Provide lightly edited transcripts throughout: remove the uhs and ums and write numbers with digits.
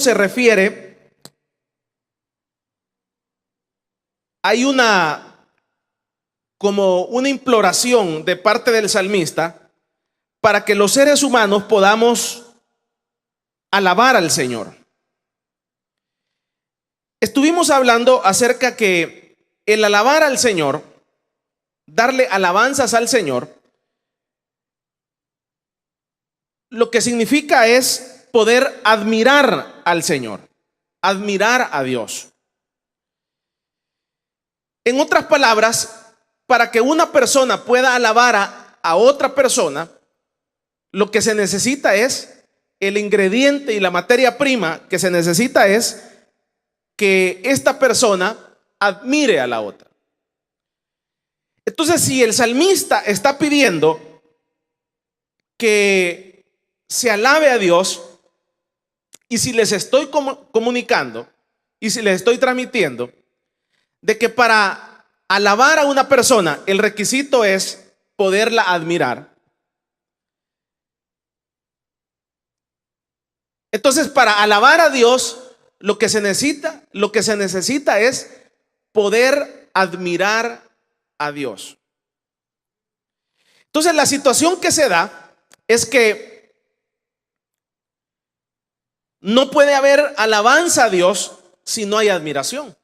se refiere, hay como una imploración de parte del salmista para que los seres humanos podamos alabar al Señor. Estuvimos hablando acerca que el alabar al Señor, darle alabanzas al Señor, lo que significa es poder admirar al Señor, admirar a Dios. En otras palabras, para que una persona pueda alabar a otra persona, lo que se necesita es el ingrediente y la materia prima que se necesita es que esta persona admire a la otra. Entonces, si el salmista está pidiendo que se alabe a Dios, y si les estoy comunicando y si les estoy transmitiendo de que para alabar a una persona el requisito es poderla admirar, entonces para alabar a Dios lo que se necesita es poder admirar a Dios. Entonces la situación que se da es que no puede haber alabanza a Dios si no hay admiración.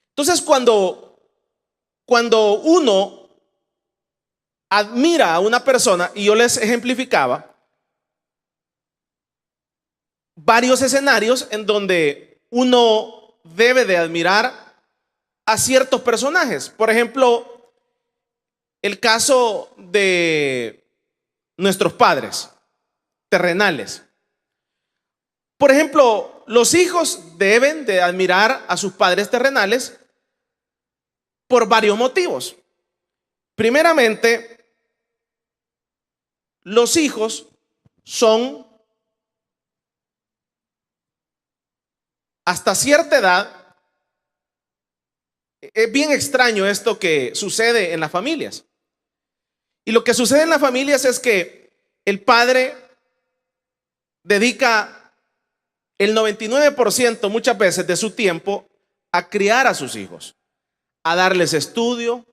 Entonces cuando uno admira a una persona, y yo les ejemplificaba varios escenarios en donde uno debe de admirar a ciertos personajes. Por ejemplo, el caso de nuestros padres terrenales. Por ejemplo, los hijos deben de admirar a sus padres terrenales por varios motivos. Primeramente, los hijos son hasta cierta edad. Es bien extraño esto que sucede en las familias. Y lo que sucede en las familias es que el padre dedica el 99% muchas veces de su tiempo a criar a sus hijos, a darles estudio,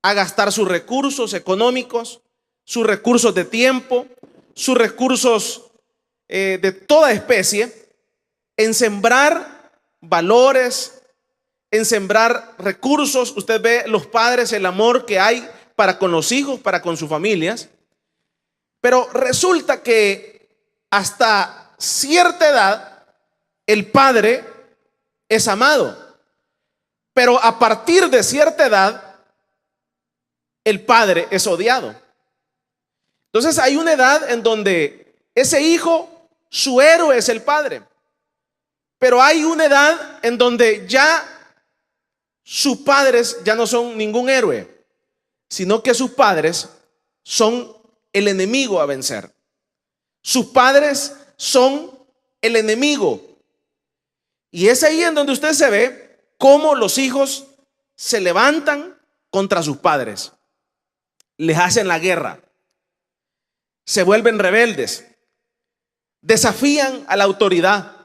a gastar sus recursos económicos, sus recursos de tiempo, sus recursos de toda especie, en sembrar valores, en sembrar recursos. Usted ve los padres, el amor que hay para con los hijos, para con sus familias. Pero resulta que hasta cierta edad el padre es amado, pero a partir de cierta edad el padre es odiado. Entonces hay una edad en donde ese hijo, su héroe es el padre, pero hay una edad en donde ya sus padres ya no son ningún héroe, sino que sus padres son el enemigo a vencer. Sus padres son el enemigo. Y es ahí en donde usted se ve cómo los hijos se levantan contra sus padres, les hacen la guerra, se vuelven rebeldes, desafían a la autoridad.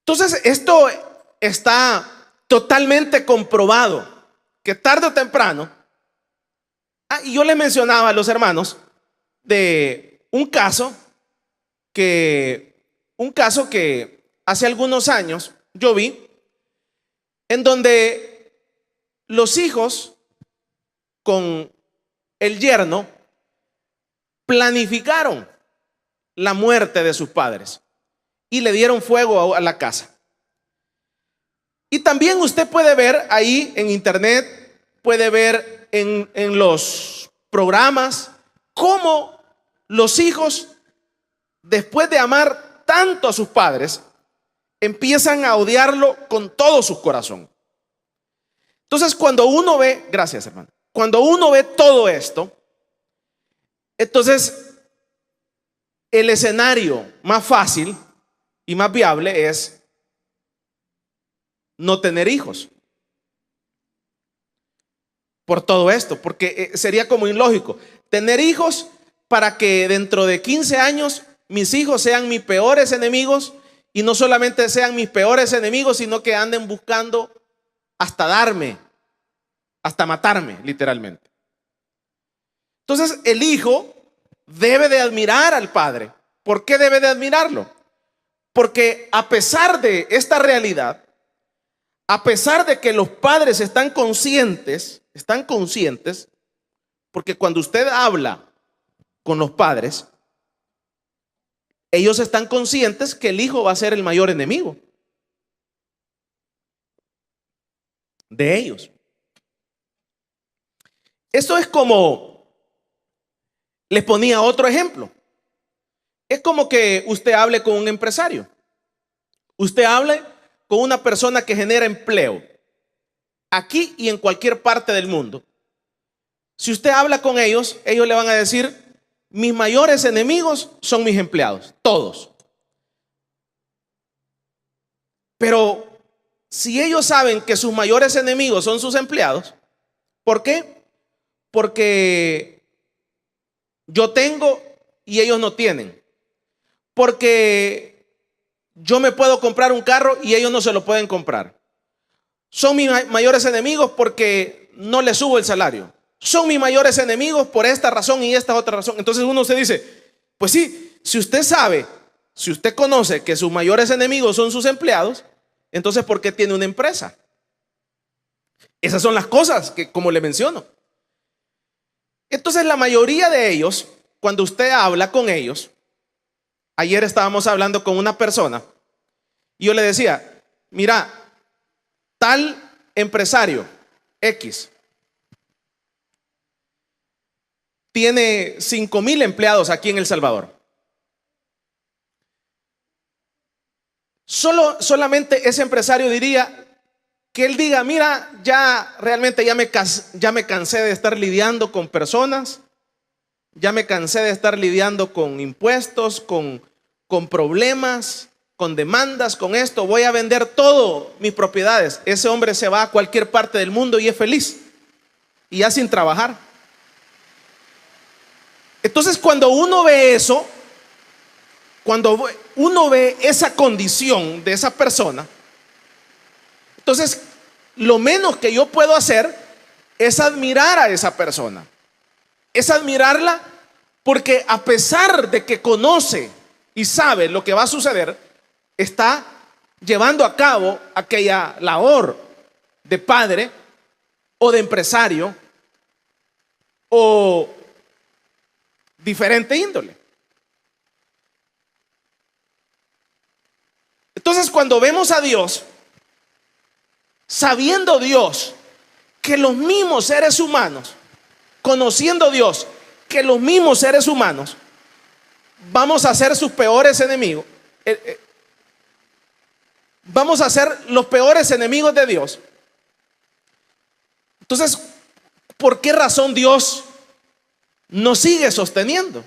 Entonces esto está totalmente comprobado, que tarde o temprano, y yo les mencionaba a los hermanos de un caso que hace algunos años yo vi, en donde los hijos con el yerno planificaron la muerte de sus padres y le dieron fuego a la casa. Y también usted puede ver ahí en internet, puede ver en los programas, cómo los hijos, después de amar tanto a sus padres, empiezan a odiarlo con todo su corazón. Entonces cuando uno ve, gracias hermano, cuando uno ve todo esto, entonces el escenario más fácil y más viable es no tener hijos. Por todo esto, porque sería como ilógico tener hijos para que dentro de 15 años mis hijos sean mis peores enemigos, y no solamente sean mis peores enemigos, sino que anden buscando hasta darme, hasta matarme, literalmente. Entonces el hijo debe de admirar al padre. ¿Por qué debe de admirarlo? Porque a pesar de esta realidad, a pesar de que los padres están conscientes, porque cuando usted habla con los padres, ellos están conscientes que el hijo va a ser el mayor enemigo de ellos. Esto es como, les ponía otro ejemplo. Es como que usted hable con un empresario. Usted hable con una persona que genera empleo aquí y en cualquier parte del mundo. Si usted habla con ellos, ellos le van a decir: mis mayores enemigos son mis empleados, todos. Pero si ellos saben que sus mayores enemigos son sus empleados, ¿por qué? Porque yo tengo y ellos no tienen. Porque yo me puedo comprar un carro y ellos no se lo pueden comprar. Son mis mayores enemigos porque no les subo el salario. Son mis mayores enemigos por esta razón y esta otra razón. Entonces uno se dice, pues sí, si usted sabe, si usted conoce que sus mayores enemigos son sus empleados, entonces ¿por qué tiene una empresa? Esas son las cosas que, como le menciono. Entonces la mayoría de ellos, cuando usted habla con ellos, ayer estábamos hablando con una persona y yo le decía: mira, tal empresario X tiene 5,000 empleados aquí en El Salvador. Solamente ese empresario diría que él diga: mira, ya realmente ya me cansé de estar lidiando con personas, ya me cansé de estar lidiando con impuestos, con problemas, con demandas, con esto. Voy a vender todo mis propiedades. Ese hombre se va a cualquier parte del mundo y es feliz, y ya sin trabajar. Entonces cuando uno ve eso, cuando uno ve esa condición de esa persona, entonces lo menos que yo puedo hacer es admirar a esa persona. Es admirarla porque a pesar de que conoce y sabe lo que va a suceder, está llevando a cabo aquella labor de padre o de empresario o diferente índole. Entonces cuando vemos a Dios, sabiendo Dios que los mismos seres humanos, conociendo Dios que los mismos seres humanos vamos a ser sus peores enemigos, vamos a ser los peores enemigos de Dios. Entonces, ¿por qué razón Dios nos sigue sosteniendo?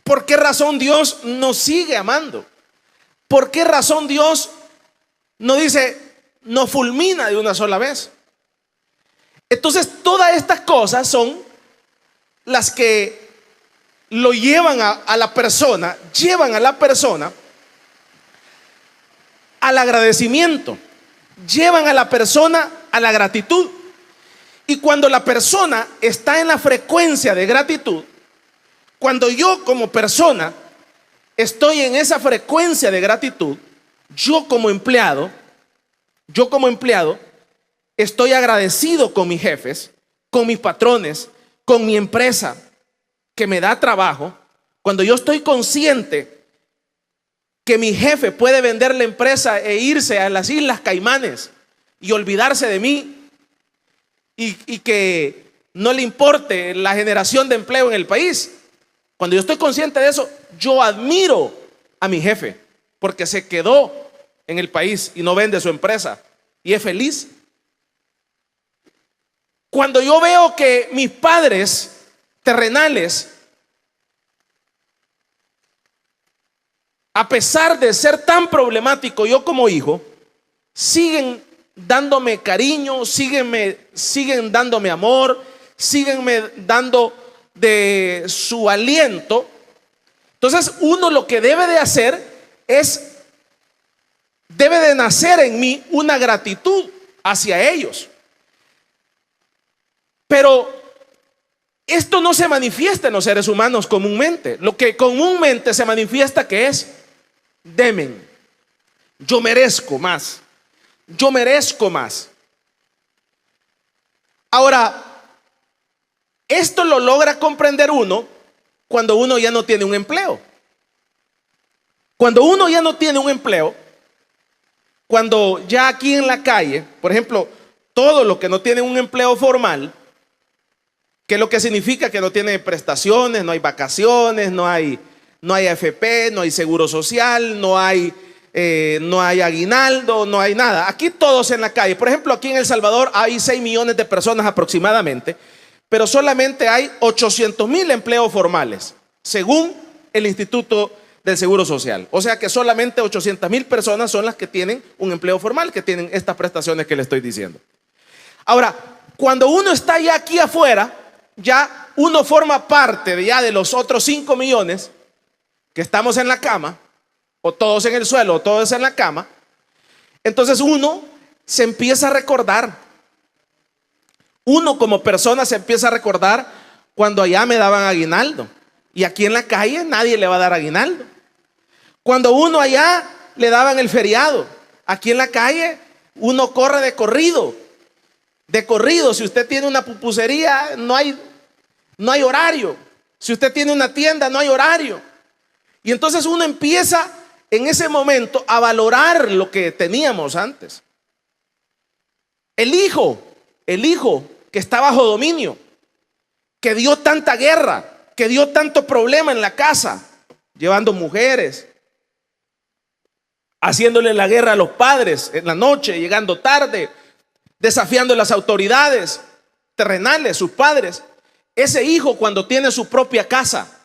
¿Por qué razón Dios nos sigue amando? ¿Por qué razón Dios no dice, no fulmina de una sola vez? Entonces todas estas cosas son las que lo llevan a la persona, llevan a la persona al agradecimiento, llevan a la persona a la gratitud. Y cuando la persona está en la frecuencia de gratitud, cuando yo como persona estoy en esa frecuencia de gratitud, yo como empleado estoy agradecido con mis jefes, con mis patrones, con mi empresa que me da trabajo. Cuando yo estoy consciente que mi jefe puede vender la empresa e irse a las Islas Caimanes y olvidarse de mí, y que no le importe la generación de empleo en el país, cuando yo estoy consciente de eso, yo admiro a mi jefe porque se quedó en el país y no vende su empresa y es feliz. Cuando yo veo que mis padres terrenales, a pesar de ser tan problemático yo como hijo, siguen dándome cariño, siguen dándome amor, siguen dando de su aliento. Entonces uno lo que debe de hacer es, debe de nacer en mí una gratitud hacia ellos. Pero esto no se manifiesta en los seres humanos comúnmente. Lo que comúnmente se manifiesta, que es: demen, yo merezco más, yo merezco más. Ahora, esto lo logra comprender uno cuando uno ya no tiene un empleo. Cuando uno ya no tiene un empleo, cuando ya aquí en la calle, por ejemplo, todo lo que no tiene un empleo formal, que es lo que significa que no tiene prestaciones, no hay vacaciones, no hay AFP, no hay seguro social, no hay aguinaldo, no hay nada. Aquí todos en la calle. Por ejemplo, aquí en El Salvador hay 6 millones de personas aproximadamente, pero solamente hay 800,000 empleos formales, según el Instituto del Seguro Social. O sea que solamente 800,000 personas son las que tienen un empleo formal, que tienen estas prestaciones que le estoy diciendo. Ahora, cuando uno está ya aquí afuera, ya uno forma parte de los otros 5 millones que estamos en la cama, o todos en el suelo, o todos en la cama. Entonces uno se empieza a recordar, uno como persona se empieza a recordar cuando allá me daban aguinaldo, y aquí en la calle nadie le va a dar aguinaldo. Cuando uno allá le daban el feriado, aquí en la calle uno corre de corrido. De corrido, si usted tiene una pupusería, no hay horario. Si usted tiene una tienda, no hay horario. Y entonces uno empieza en ese momento a valorar lo que teníamos antes. El hijo que está bajo dominio, que dio tanta guerra, que dio tanto problema en la casa, llevando mujeres, haciéndole la guerra a los padres en la noche, llegando tarde, desafiando a las autoridades terrenales, sus padres. Ese hijo, cuando tiene su propia casa,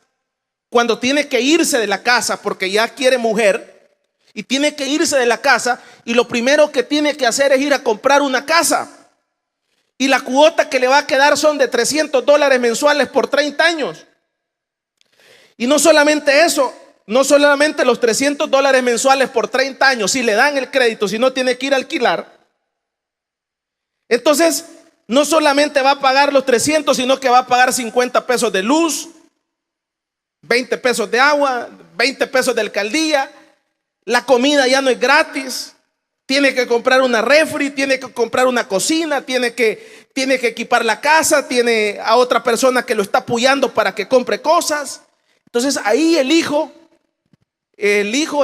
cuando tiene que irse de la casa porque ya quiere mujer y tiene que irse de la casa, y lo primero que tiene que hacer es ir a comprar una casa, y la cuota que le va a quedar son de $300 mensuales por 30 años. Y no solamente eso, no solamente los $300 mensuales por 30 años, si le dan el crédito, si no tiene que ir a alquilar. Entonces, no solamente va a pagar los 300, sino que va a pagar 50 pesos de luz, 20 pesos de agua, 20 pesos de alcaldía. La comida ya no es gratis. Tiene que comprar una refri, tiene que comprar una cocina, tiene que equipar la casa, tiene a otra persona que lo está apoyando para que compre cosas. Entonces ahí el hijo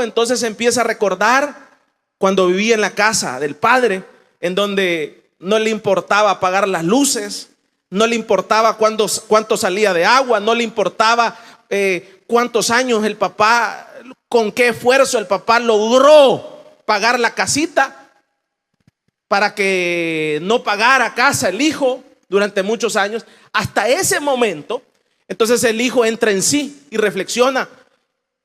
entonces empieza a recordar cuando vivía en la casa del padre, en donde no le importaba pagar las luces, no le importaba cuánto salía de agua, no le importaba cuántos años el papá, con qué esfuerzo el papá logró pagar la casita para que no pagara casa el hijo durante muchos años. Hasta ese momento, entonces el hijo entra en sí y reflexiona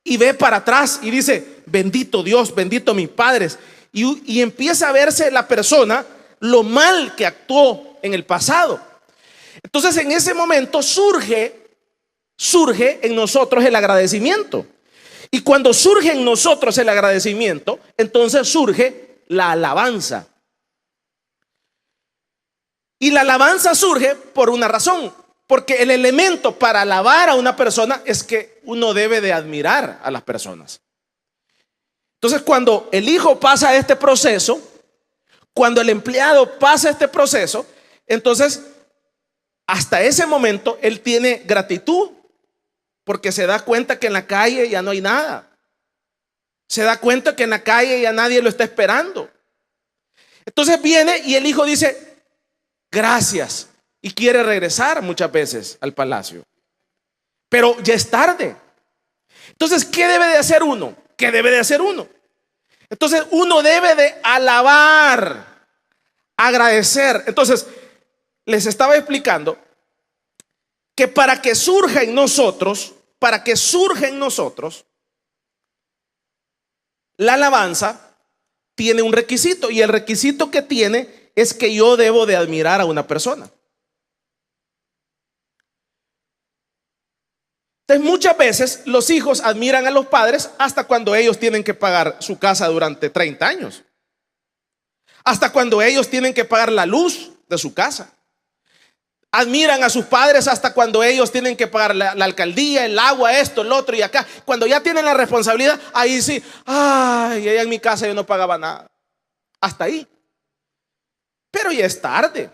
y ve para atrás y dice: bendito Dios, bendito mis padres. Y empieza a verse la persona lo mal que actuó en el pasado. Entonces en ese momento surge en nosotros el agradecimiento. Y cuando surge en nosotros el agradecimiento, entonces surge la alabanza. Y la alabanza surge por una razón, porque el elemento para alabar a una persona es que uno debe de admirar a las personas. Entonces cuando el hijo pasa este proceso, cuando el empleado pasa este proceso, entonces hasta ese momento él tiene gratitud, porque se da cuenta que en la calle ya no hay nada. Se da cuenta que en la calle ya nadie lo está esperando. Entonces viene y el hijo dice: gracias, y quiere regresar muchas veces al palacio, pero ya es tarde. Entonces, ¿qué debe de hacer uno? ¿Qué debe de hacer uno? Entonces uno debe de alabar, agradecer. Entonces les estaba explicando que para que surja en nosotros, la alabanza tiene un requisito, y el requisito que tiene es que yo debo de admirar a una persona. Entonces muchas veces los hijos admiran a los padres hasta cuando ellos tienen que pagar su casa durante 30 años. Hasta cuando ellos tienen que pagar la luz de su casa. Admiran a sus padres hasta cuando ellos tienen que pagar la alcaldía, el agua, esto, el otro y acá. Cuando ya tienen la responsabilidad, ahí sí, ay, allá en mi casa yo no pagaba nada. Hasta ahí. Pero ya es tarde.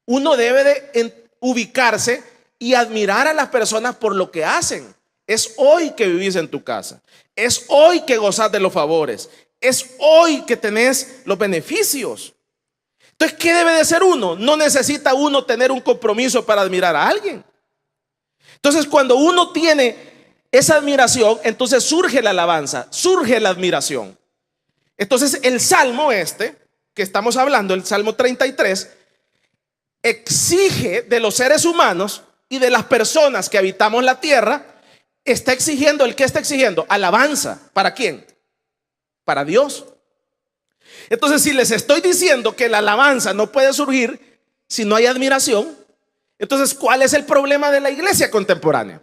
Uno debe de ubicarse y admirar a las personas por lo que hacen. Es hoy que vivís en tu casa. Es hoy que gozás de los favores. Es hoy que tenés los beneficios. Entonces, ¿qué debe de ser uno? No necesita uno tener un compromiso para admirar a alguien. Entonces, cuando uno tiene esa admiración, entonces surge la alabanza, surge la admiración. Entonces, el salmo que estamos hablando, el Salmo 33, exige de los seres humanos y de las personas que habitamos la tierra, está exigiendo, ¿el qué está exigiendo? Alabanza. ¿Para quién? Para Dios. Entonces, si les estoy diciendo que la alabanza no puede surgir si no hay admiración, entonces, ¿cuál es el problema de la iglesia contemporánea?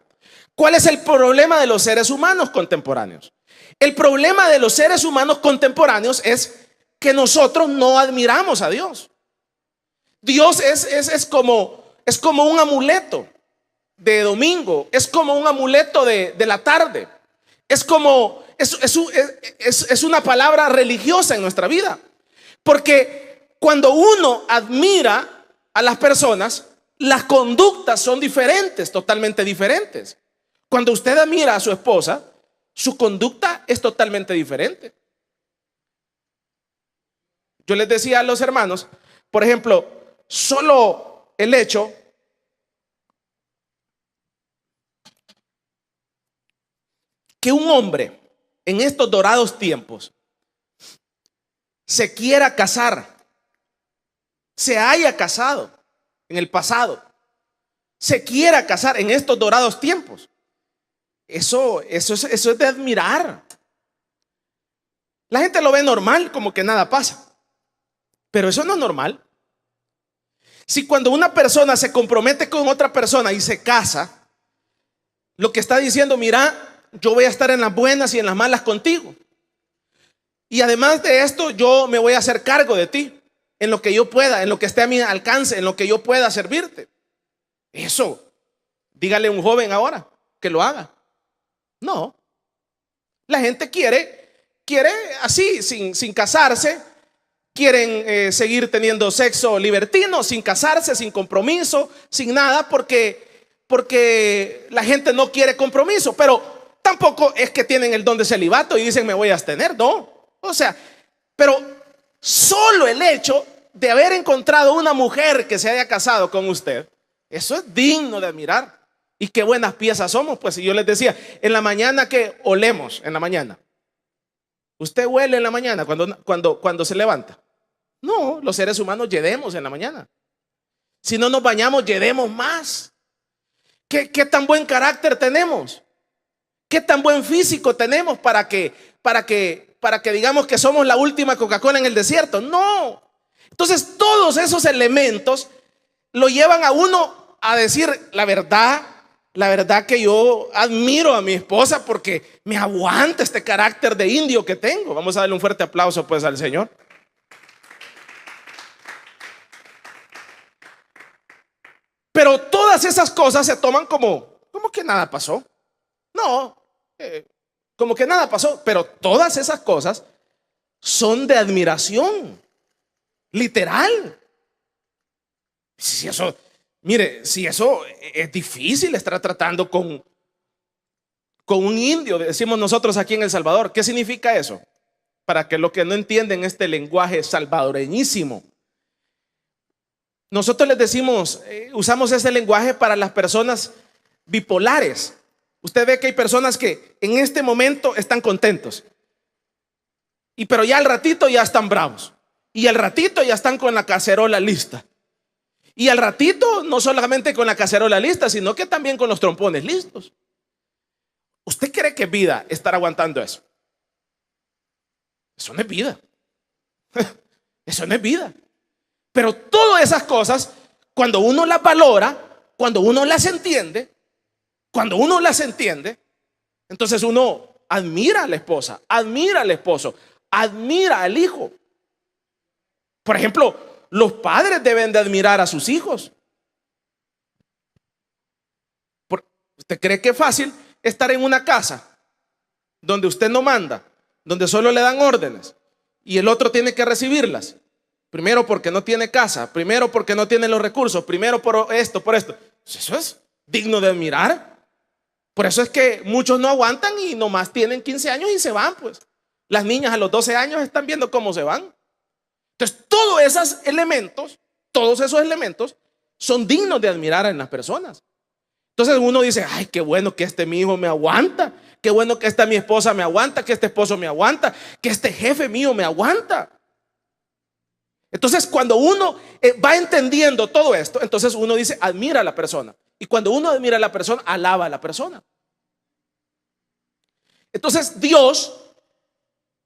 ¿Cuál es el problema de los seres humanos contemporáneos? El problema de los seres humanos contemporáneos es que nosotros no admiramos a Dios. Dios es como un amuleto de domingo, es como un amuleto de la tarde, es como es una palabra religiosa en nuestra vida. Porque cuando uno admira a las personas, las conductas son diferentes, totalmente diferentes. Cuando usted admira a su esposa, su conducta es totalmente diferente. Yo les decía a los hermanos, por ejemplo, solo el hecho que un hombre en estos dorados tiempos se quiera casar, se haya casado en el pasado, se quiera casar en estos dorados tiempos, eso es de admirar. La gente lo ve normal, como que nada pasa, pero eso no es normal. Si cuando una persona se compromete con otra persona y se casa, lo que está diciendo, mira, yo voy a estar en las buenas y en las malas contigo. Y además de esto, yo me voy a hacer cargo de ti, en lo que yo pueda, en lo que esté a mi alcance, en lo que yo pueda servirte. Eso, dígale a un joven ahora que lo haga. No. La gente quiere así, sin casarse. Quieren seguir teniendo sexo libertino, sin casarse, sin compromiso, sin nada, porque la gente no quiere compromiso. Pero tampoco es que tienen el don de celibato y dicen me voy a abstener, no. O sea, pero solo el hecho de haber encontrado una mujer que se haya casado con usted, eso es digno de admirar. Y qué buenas piezas somos, pues. Si yo les decía, en la mañana que olemos, en la mañana, ¿usted huele en la mañana cuando se levanta? No, los seres humanos yedemos en la mañana. Si no nos bañamos, yedemos más. ¿Qué tan buen carácter tenemos? ¿Qué tan buen físico tenemos para que digamos que somos la última Coca-Cola en el desierto? No. Entonces todos esos elementos lo llevan a uno a decir la verdad que yo admiro a mi esposa porque me aguanta este carácter de indio que tengo. Vamos a darle un fuerte aplauso pues al Señor. Pero todas esas cosas se toman como que nada pasó. No, como que nada pasó, pero todas esas cosas son de admiración, literal. Si eso, mire, si eso es difícil estar tratando con un indio, decimos nosotros aquí en El Salvador. ¿Qué significa eso? Para que los que no entienden este lenguaje salvadoreñísimo, nosotros les decimos, usamos ese lenguaje para las personas bipolares. Usted ve que hay personas que en este momento están contentos, pero ya al ratito ya están bravos, y al ratito ya están con la cacerola lista, y al ratito no solamente con la cacerola lista, sino que también con los trompones listos. ¿Usted cree que es vida estar aguantando eso? Eso no es vida. Eso no es vida. Pero todas esas cosas, cuando uno las valora, cuando uno las entiende, Cuando uno las entiende, entonces uno admira a la esposa, admira al esposo, admira al hijo. Por ejemplo, los padres deben de admirar a sus hijos. ¿Usted cree que es fácil estar en una casa donde usted no manda, donde solo le dan órdenes y el otro tiene que recibirlas? Primero porque no tiene casa, primero porque no tiene los recursos, primero por esto, por esto. Eso es digno de admirar. Por eso es que muchos no aguantan y nomás tienen 15 años y se van, pues. Las niñas a los 12 años están viendo cómo se van. Entonces, todos esos elementos son dignos de admirar en las personas. Entonces uno dice, ay, qué bueno que mi hijo me aguanta, qué bueno que mi esposa me aguanta, que este esposo me aguanta, que este jefe mío me aguanta. Entonces, cuando uno va entendiendo todo esto, entonces uno dice, admira a la persona. Y cuando uno admira a la persona, alaba a la persona. Entonces, Dios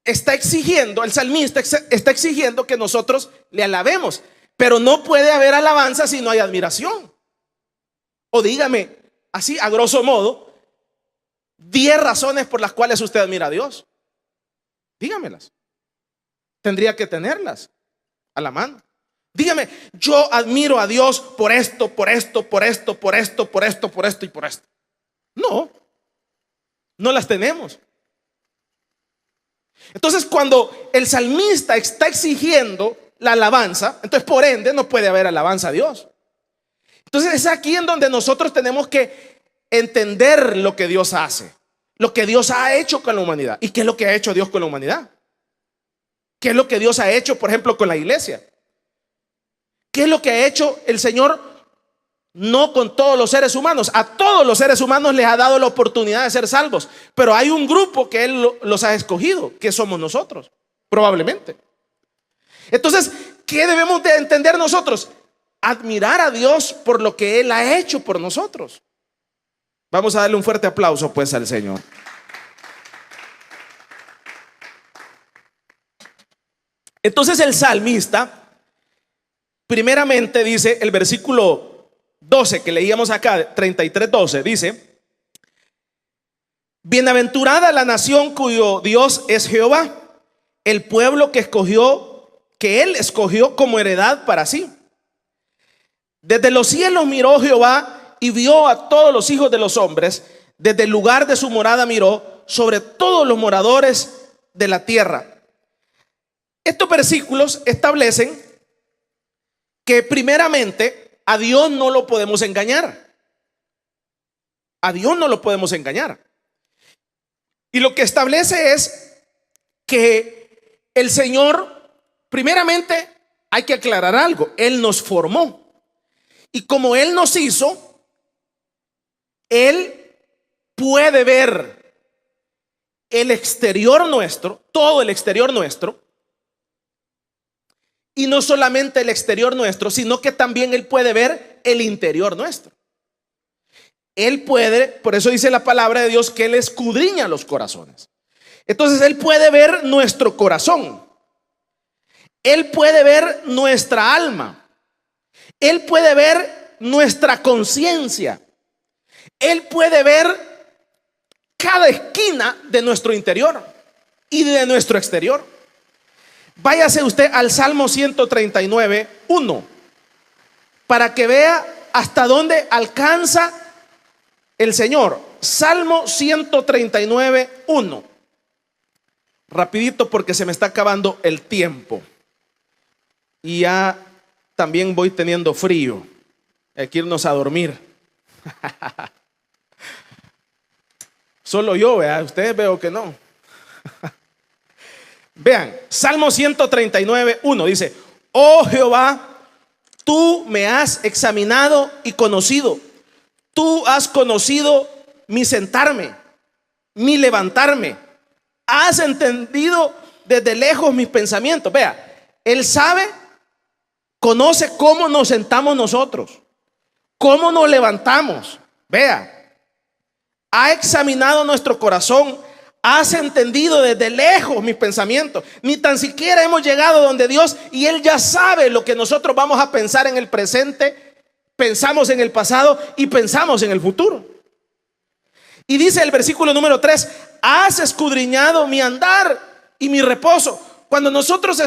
está exigiendo, el salmista está exigiendo que nosotros le alabemos. Pero no puede haber alabanza si no hay admiración. O dígame, así a grosso modo, 10 razones por las cuales usted admira a Dios. Dígamelas. Tendría que tenerlas a la mano. Dígame, yo admiro a Dios por esto, por esto, por esto, por esto, por esto, por esto y por esto. No, no las tenemos. Entonces, cuando el salmista está exigiendo la alabanza, entonces por ende no puede haber alabanza a Dios. Entonces es aquí en donde nosotros tenemos que entender lo que Dios hace, lo que Dios ha hecho con la humanidad. ¿Y qué es lo que ha hecho Dios con la humanidad? ¿Qué es lo que Dios ha hecho, por ejemplo, con la iglesia? ¿Qué es lo que ha hecho el Señor? No con todos los seres humanos. A todos los seres humanos les ha dado la oportunidad de ser salvos. Pero hay un grupo que Él los ha escogido, que somos nosotros, probablemente. Entonces, ¿qué debemos de entender nosotros? Admirar a Dios por lo que Él ha hecho por nosotros. Vamos a darle un fuerte aplauso pues al Señor. Entonces el salmista primeramente dice, el versículo 12 que leíamos acá, 33:12, dice: bienaventurada la nación cuyo Dios es Jehová, el pueblo que Él escogió como heredad para sí. Desde los cielos miró Jehová y vio a todos los hijos de los hombres. Desde el lugar de su morada miró sobre todos los moradores de la tierra. Estos versículos establecen que primeramente a Dios no lo podemos engañar. A Dios no lo podemos engañar. Y lo que establece es que el Señor, primeramente hay que aclarar algo, Él nos formó. Y como Él nos hizo, Él puede ver el exterior nuestro, todo el exterior nuestro. Y no solamente el exterior nuestro, sino que también Él puede ver el interior nuestro. Él puede, por eso dice la palabra de Dios que Él escudriña los corazones. Entonces Él puede ver nuestro corazón. Él puede ver nuestra alma. Él puede ver nuestra conciencia. Él puede ver cada esquina de nuestro interior y de nuestro exterior. Váyase usted al Salmo 139:1 para que vea hasta dónde alcanza el Señor. Salmo 139:1. Rapidito porque se me está acabando el tiempo y ya también voy teniendo frío. Hay que irnos a dormir. Solo yo, ¿verdad? Ustedes veo que no. Vean, Salmo 139:1 dice: oh Jehová, tú me has examinado y conocido. Tú has conocido mi sentarme, mi levantarme. Has entendido desde lejos mis pensamientos. Vea, Él sabe, conoce cómo nos sentamos nosotros, cómo nos levantamos. Vea, ha examinado nuestro corazón. Has entendido desde lejos mis pensamientos. Ni tan siquiera hemos llegado donde Dios, y Él ya sabe lo que nosotros vamos a pensar en el presente, pensamos en el pasado y pensamos en el futuro. Y dice el versículo número 3: has escudriñado mi andar y mi reposo. Cuando nosotros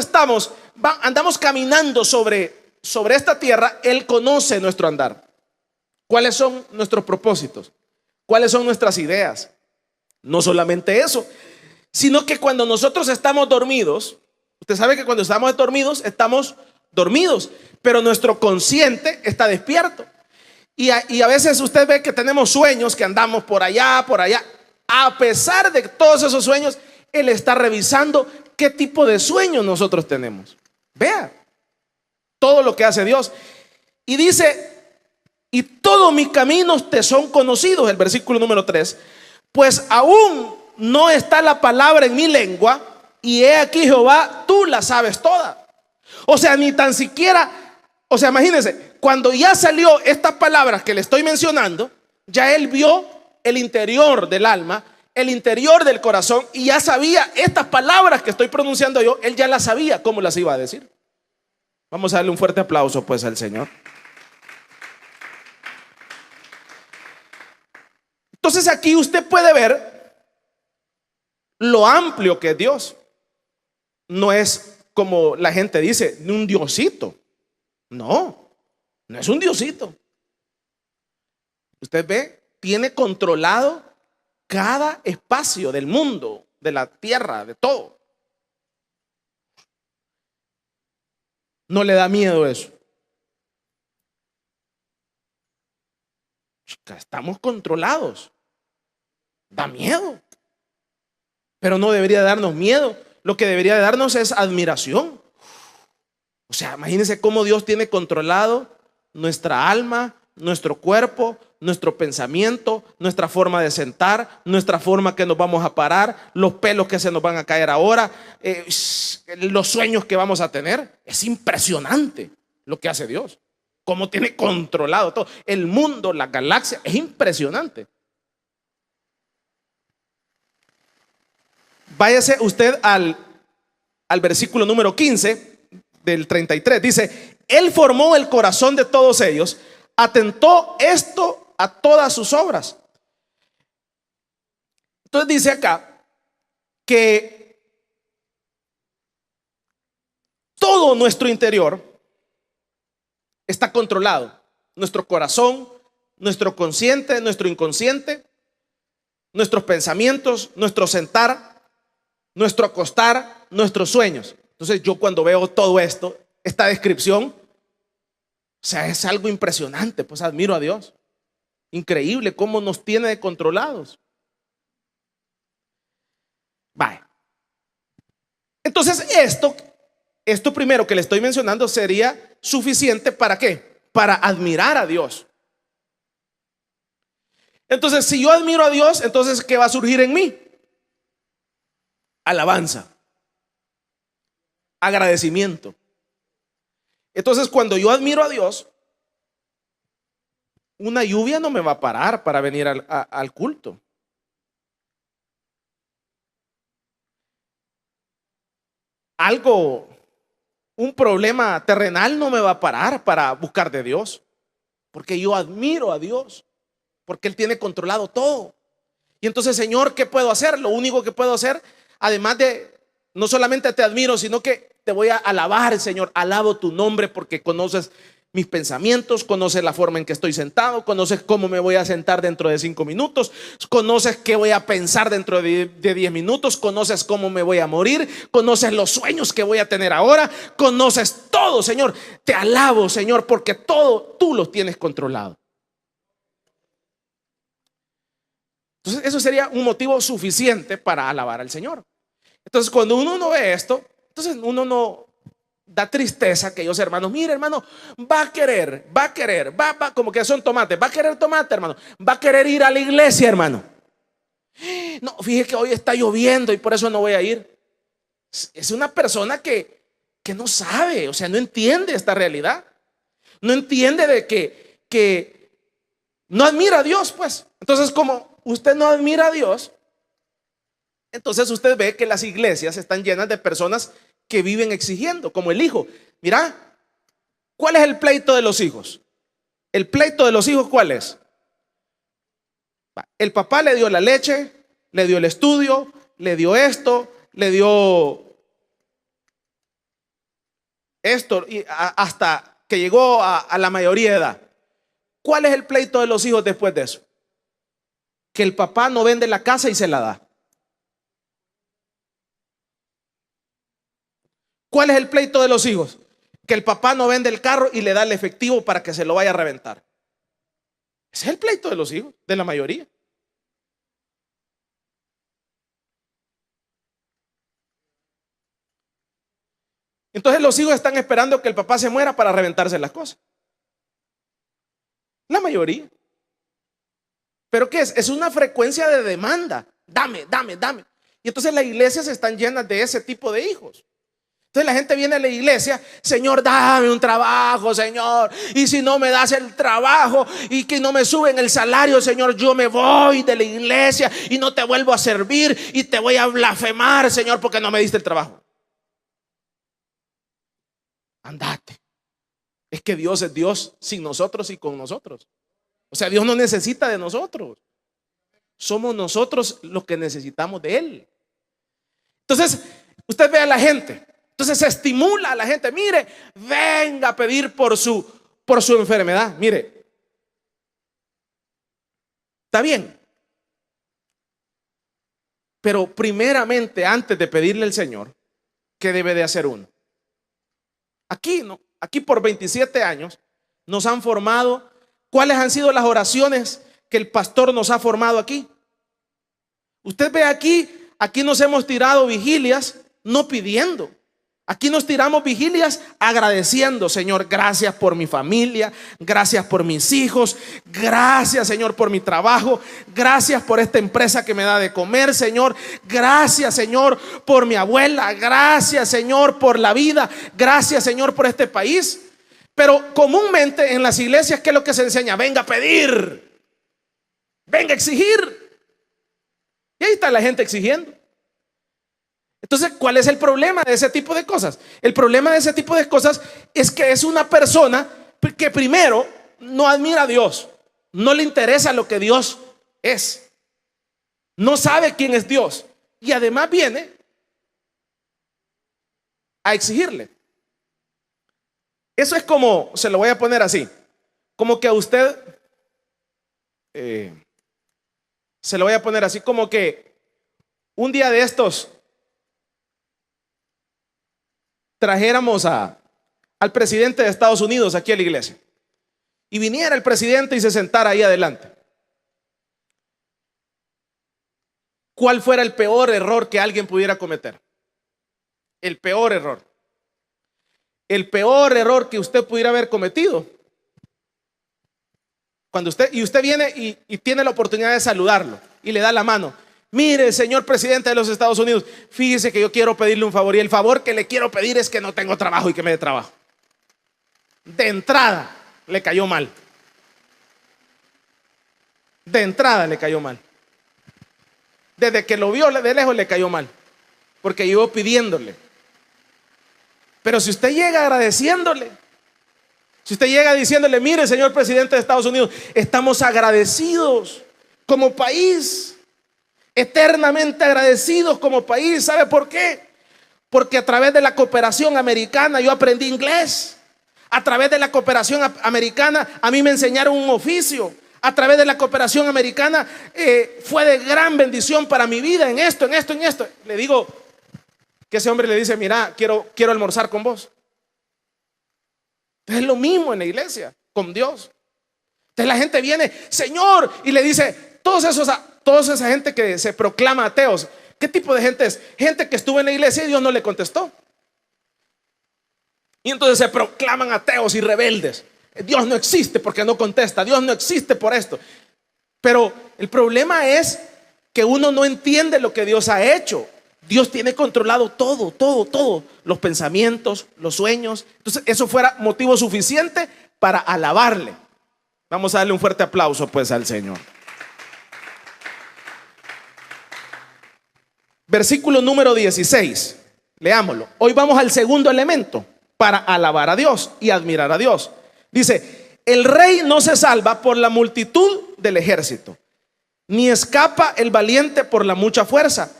andamos caminando sobre esta tierra, Él conoce nuestro andar. ¿Cuáles son nuestros propósitos? ¿Cuáles son nuestras ideas? No solamente eso, sino que cuando nosotros estamos dormidos, usted sabe que cuando estamos dormidos, pero nuestro consciente está despierto. Y a veces usted ve que tenemos sueños, que andamos por allá, por allá. A pesar de todos esos sueños, Él está revisando qué tipo de sueños nosotros tenemos. Vea todo lo que hace Dios. Y dice: y todos mis caminos te son conocidos, el versículo número 3. Pues aún no está la palabra en mi lengua, y he aquí, Jehová, tú la sabes toda. O sea, ni tan siquiera, o sea, imagínense, cuando ya salió estas palabras que le estoy mencionando, ya Él vio el interior del alma, el interior del corazón, y ya sabía estas palabras que estoy pronunciando yo. Él ya las sabía cómo las iba a decir. Vamos a darle un fuerte aplauso pues al Señor. Entonces aquí usted puede ver lo amplio que es Dios. No es como la gente dice, un diosito. No, no es un diosito. Usted ve, tiene controlado cada espacio del mundo, de la tierra, de todo. No le da miedo eso. Estamos controlados. Da miedo. Pero no debería darnos miedo. Lo que debería de darnos es admiración. O sea, imagínense cómo Dios tiene controlado nuestra alma, nuestro cuerpo, nuestro pensamiento, nuestra forma de sentar, nuestra forma que nos vamos a parar, los pelos que se nos van a caer ahora, los sueños que vamos a tener. Es impresionante lo que hace Dios. Cómo tiene controlado todo. El mundo, la galaxia, es impresionante. Váyase usted al versículo número 15 del 33. Dice: Él formó el corazón de todos ellos, atentó esto a todas sus obras. Entonces dice acá que todo nuestro interior está controlado. Nuestro corazón, nuestro consciente, nuestro inconsciente, nuestros pensamientos, nuestro sentar, nuestro acostar, nuestros sueños. Entonces yo cuando veo todo esto, esta descripción, o sea, es algo impresionante. Pues admiro a Dios. Increíble cómo nos tiene controlados. Vale. Entonces esto primero que le estoy mencionando sería suficiente ¿para qué? Para admirar a Dios. Entonces, si yo admiro a Dios, entonces ¿qué va a surgir en mí? Alabanza, agradecimiento. Entonces, cuando yo admiro a Dios, una lluvia no me va a parar para venir al culto. Un problema terrenal no me va a parar para buscar de Dios, porque yo admiro a Dios, porque Él tiene controlado todo. Y entonces, Señor, ¿qué puedo hacer? Lo único que puedo hacer, además de, no solamente te admiro, sino que te voy a alabar, Señor. Alabo tu nombre porque conoces mis pensamientos, conoces la forma en que estoy sentado, conoces cómo me voy a sentar dentro de 5 minutos, conoces qué voy a pensar dentro de 10 minutos, conoces cómo me voy a morir, conoces los sueños que voy a tener ahora, conoces todo, Señor. Te alabo, Señor, porque todo tú lo tienes controlado. Entonces eso sería un motivo suficiente para alabar al Señor. Entonces cuando uno no ve esto, entonces uno no da tristeza aquellos hermanos. Mire, hermano, va a querer, como que son tomates, va a querer tomate, hermano, va a querer ir a la iglesia, hermano. No, fíjese que hoy está lloviendo y por eso no voy a ir. Es una persona que no sabe, o sea, no entiende esta realidad. No entiende de que no admira a Dios, pues. Entonces, como usted no admira a Dios, entonces usted ve que las iglesias están llenas de personas que viven exigiendo, como el hijo. Mira, ¿cuál es el pleito de los hijos? El pleito de los hijos, ¿cuál es? El papá le dio la leche, le dio el estudio, le dio esto, le dio esto, y hasta que llegó a la mayoría de edad. ¿Cuál es el pleito de los hijos después de eso? Que el papá no vende la casa y se la da. ¿Cuál es el pleito de los hijos? Que el papá no vende el carro y le da el efectivo para que se lo vaya a reventar. Ese es el pleito de los hijos, de la mayoría. Entonces los hijos están esperando que el papá se muera para reventarse las cosas. La mayoría. ¿Pero qué es? Es una frecuencia de demanda. Dame, dame, dame. Y entonces las iglesias están llenas de ese tipo de hijos. Entonces la gente viene a la iglesia: Señor, dame un trabajo, Señor. Y si no me das el trabajo y que no me suben el salario, Señor, yo me voy de la iglesia y no te vuelvo a servir y te voy a blasfemar, Señor, porque no me diste el trabajo. Andate. Es que Dios es Dios sin nosotros y con nosotros. O sea, Dios no necesita de nosotros. Somos nosotros los que necesitamos de Él. Entonces, usted ve a la gente. Entonces se estimula a la gente: mire, venga a pedir por su enfermedad. Mire, está bien. Pero primeramente, antes de pedirle al Señor, ¿qué debe de hacer uno? Aquí, ¿no? Aquí por 27 años nos han formado. ¿Cuáles han sido las oraciones que el pastor nos ha formado aquí? Usted ve aquí nos hemos tirado vigilias no pidiendo. Aquí nos tiramos vigilias agradeciendo: Señor, gracias por mi familia, gracias por mis hijos, gracias, Señor, por mi trabajo, gracias por esta empresa que me da de comer, Señor, gracias, Señor, por mi abuela, gracias, Señor, por la vida, gracias, Señor, por este país. Pero comúnmente en las iglesias, ¿qué es lo que se enseña? Venga a pedir, venga a exigir. Y ahí está la gente exigiendo. Entonces, ¿cuál es el problema de ese tipo de cosas? El problema de ese tipo de cosas es que es una persona que primero no admira a Dios, no le interesa lo que Dios es, no sabe quién es Dios, y además viene a exigirle. Eso es como, se lo voy a poner así, como que a usted, se lo voy a poner así, como que un día de estos trajéramos al presidente de Estados Unidos aquí a la iglesia y viniera el presidente y se sentara ahí adelante. ¿Cuál fuera el peor error que alguien pudiera cometer? El peor error. El peor error que usted pudiera haber cometido. Cuando usted viene y tiene la oportunidad de saludarlo y le da la mano: mire, señor presidente de los Estados Unidos, fíjese que yo quiero pedirle un favor, y el favor que le quiero pedir es que no tengo trabajo y que me dé trabajo. De entrada le cayó mal. De entrada le cayó mal. Desde que lo vio de lejos le cayó mal, porque llegó pidiéndole. Pero si usted llega agradeciéndole, si usted llega diciéndole: mire, señor presidente de Estados Unidos, estamos agradecidos como país, eternamente agradecidos como país. ¿Sabe por qué? Porque a través de la cooperación americana yo aprendí inglés. A través de la cooperación americana a mí me enseñaron un oficio. A través de la cooperación americana fue de gran bendición para mi vida en esto, en esto, en esto. Le digo que ese hombre le dice: mira, quiero almorzar con vos. Es lo mismo en la iglesia, con Dios. Entonces la gente viene: Señor, y le dice, toda esa gente que se proclama ateos, ¿qué tipo de gente es? Gente que estuvo en la iglesia y Dios no le contestó. Y entonces se proclaman ateos y rebeldes. Dios no existe porque no contesta. Dios no existe por esto. Pero el problema es que uno no entiende lo que Dios ha hecho. Dios tiene controlado todo, todo, todo. Los pensamientos, los sueños. Entonces eso fuera motivo suficiente para alabarle. Vamos a darle un fuerte aplauso pues al Señor. Versículo número 16. Leámoslo. Hoy vamos al segundo elemento para alabar a Dios y admirar a Dios. Dice: el rey no se salva por la multitud del ejército, ni escapa el valiente por la mucha fuerza.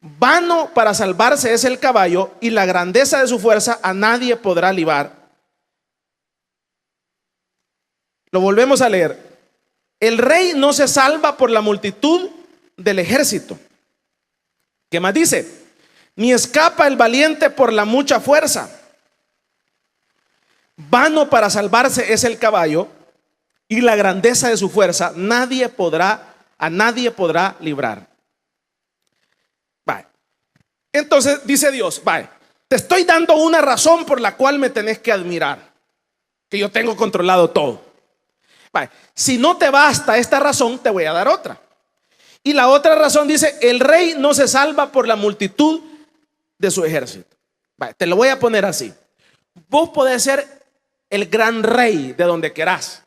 Vano para salvarse es el caballo, y la grandeza de su fuerza a nadie podrá librar. Lo volvemos a leer. El rey no se salva por la multitud del ejército. ¿Qué más dice? Ni escapa el valiente por la mucha fuerza. Vano para salvarse es el caballo, y la grandeza de su fuerza a nadie podrá librar. Vale. Entonces dice Dios, vale, te estoy dando una razón por la cual me tenés que admirar, que yo tengo controlado todo. Vale. Si no te basta esta razón, te voy a dar otra. Y la otra razón dice, el rey no se salva por la multitud de su ejército. Vale, te lo voy a poner así. Vos podés ser el gran rey de donde querás.